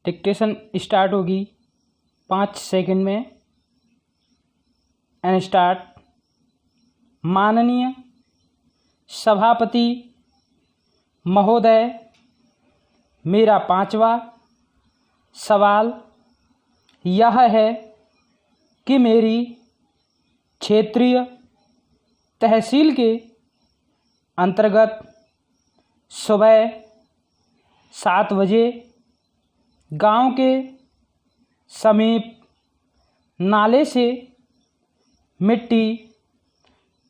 Dictation start होगी 5 second में। And start. माननीय सभापति महोदय, मेरा 5वां सवाल यह है कि मेरी क्षेत्रीय तहसील के अंतर्गत सुबह 7 बजे गांव के समीप नाले से मिट्टी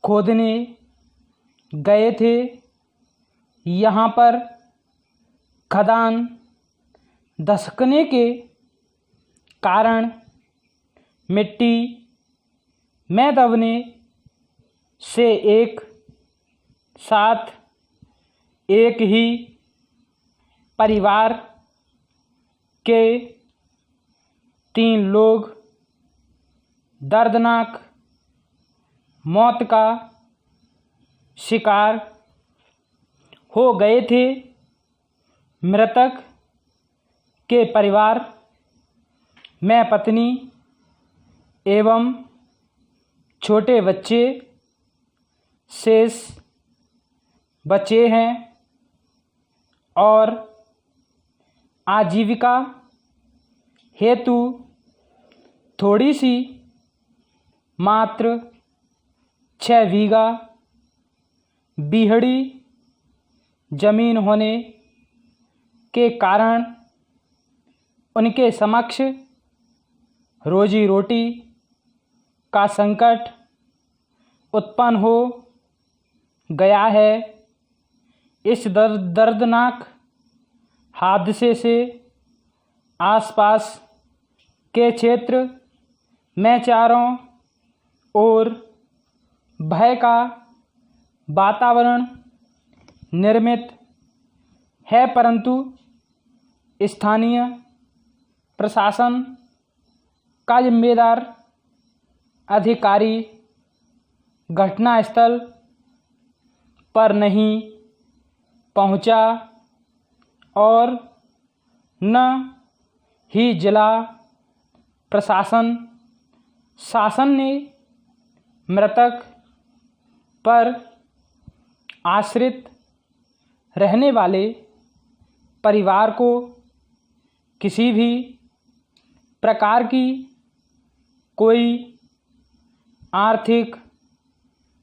खोदने गए थे। यहाँ पर खदान धंसकने के कारण मिट्टी में दबने से एक साथ एक ही परिवार के 3 लोग दर्दनाक मौत का शिकार हो गए थे। मृतक के परिवार में पत्नी एवं छोटे बच्चे शेष बचे हैं और आजीविका हेतु थोड़ी सी मात्र 6 बीघा बीहड़ी जमीन होने के कारण उनके समक्ष रोजी रोटी का संकट उत्पन्न हो गया है। इस दर्दनाक हादसे से आसपास के क्षेत्र में चारों ओर भय का वातावरण निर्मित है, परंतु स्थानीय प्रशासन का जिम्मेदार अधिकारी घटनास्थल पर नहीं पहुंचा और न ही जिला प्रशासन शासन ने मृतक पर आश्रित रहने वाले परिवार को किसी भी प्रकार की कोई आर्थिक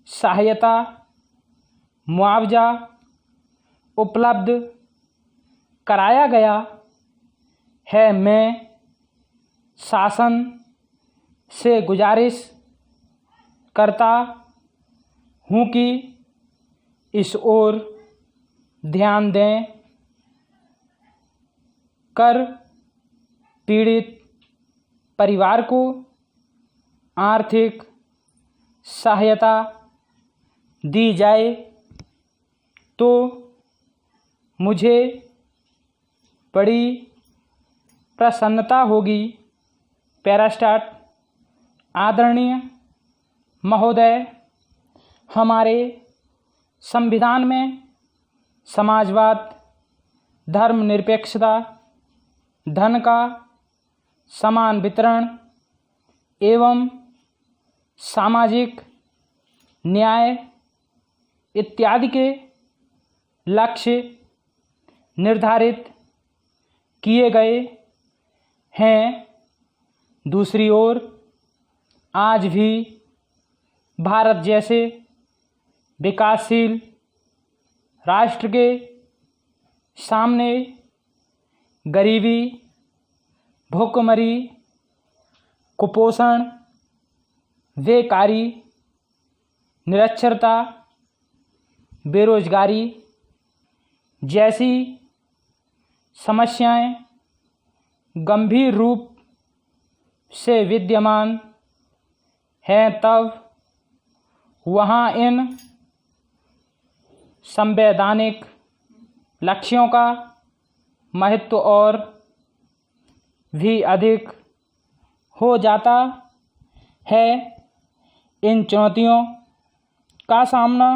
सहायता मुआवजा उपलब्ध कराया गया है। मैं शासन से गुजारिश करता हूँ कि इस ओर ध्यान दें कर पीड़ित परिवार को आर्थिक सहायता दी जाए तो मुझे बड़ी प्रसन्नता होगी। पैरास्टार्ट। आदरणीय महोदय, हमारे संविधान में समाजवाद, धर्मनिरपेक्षता, धन का समान वितरण एवं सामाजिक न्याय इत्यादि के लक्ष्य निर्धारित किए गए हैं। दूसरी ओर आज भी भारत जैसे विकासशील राष्ट्र के सामने गरीबी, भूखमरी, कुपोषण, बेकारी, निरक्षरता, बेरोजगारी जैसी समस्याएं गंभीर रूप से विद्यमान हैं, तब वहाँ इन संवैधानिक लक्ष्यों का महत्व और भी अधिक हो जाता है। इन चुनौतियों का सामना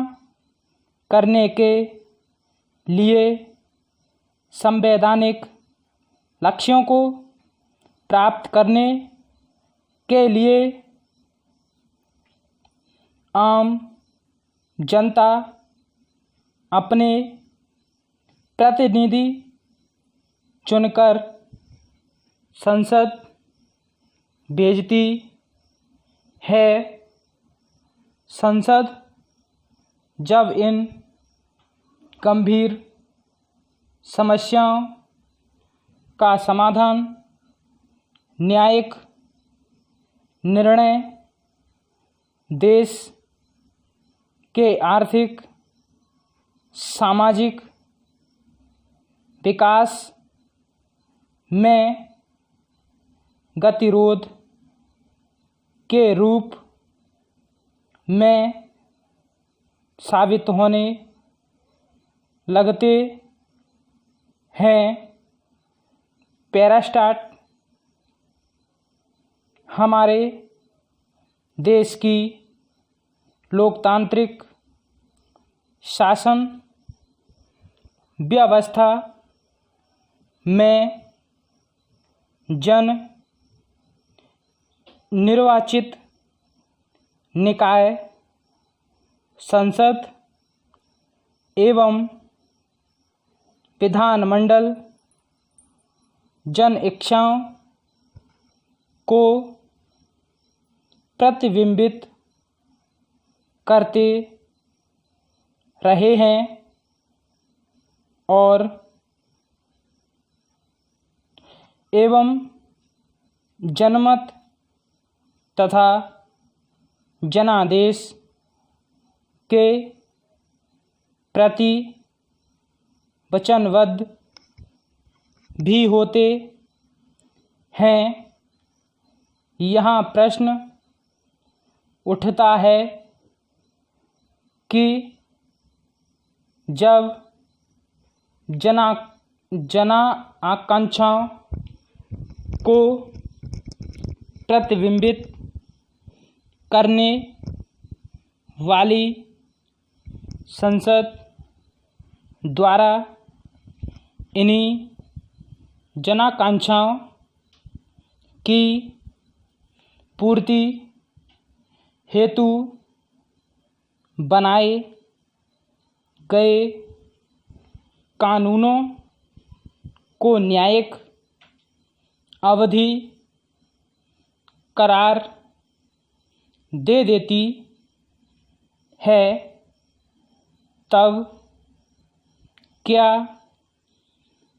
करने के लिए संवैधानिक लक्ष्यों को प्राप्त करने के लिए आम जनता अपने प्रतिनिधि चुनकर संसद भेजती है। संसद जब इन गंभीर समस्याओं का समाधान न्यायिक निर्णय देश के आर्थिक सामाजिक विकास में गतिरोध के रूप में साबित होने लगते हैं। पैरास्टाट हमारे देश की लोकतांत्रिक शासन व्यवस्था में जन निर्वाचित निकाय संसद एवं विधानमंडल जन इच्छाओं को प्रतिबिंबित करते रहे हैं और एवं जनमत तथा जनादेश के प्रति वचनबद्ध भी होते हैं। यहाँ प्रश्न उठता है कि जब जन आकांक्षाओं को प्रतिबिंबित करने वाली संसद द्वारा इन्हीं जनाकांक्षाओं की पूर्ति हेतु बनाए गए कानूनों को न्यायिक अवधि करार दे देती है, तब क्या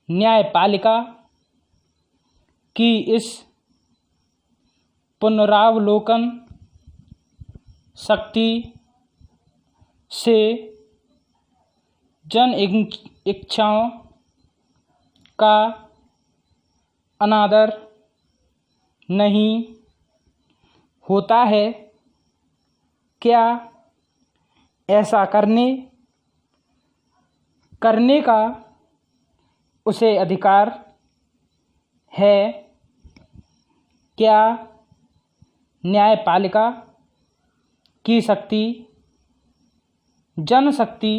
न्यायपालिका की इस पुनरावलोकन शक्ति से जन इच्छाओं का अनादर नहीं होता है? क्या ऐसा करने का उसे अधिकार है? क्या न्यायपालिका की शक्ति जनशक्ति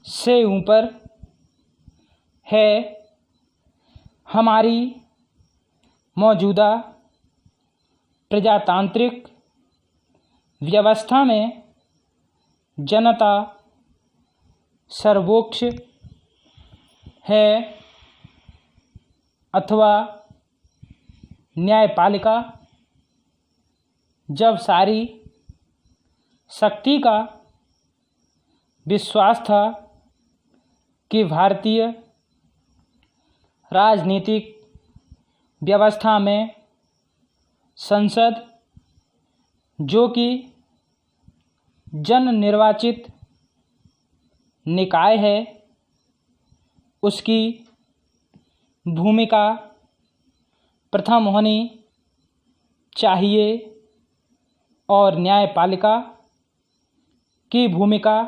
से ऊपर है? हमारी मौजूदा प्रजातांत्रिक व्यवस्था में जनता सर्वोच्च है अथवा न्यायपालिका? जब सारी शक्ति का विश्वास था कि भारतीय राजनीतिक व्यवस्था में संसद, जो कि जन निर्वाचित निकाय है, उसकी भूमिका प्रथम होनी चाहिए और न्यायपालिका की भूमिका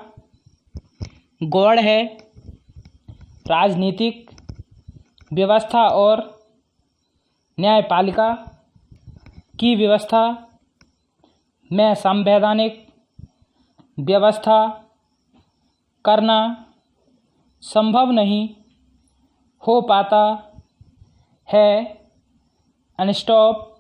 गौण है। राजनीतिक व्यवस्था और न्यायपालिका की व्यवस्था में संवैधानिक व्यवस्था करना संभव नहीं हो पाता है एंड स्टॉप।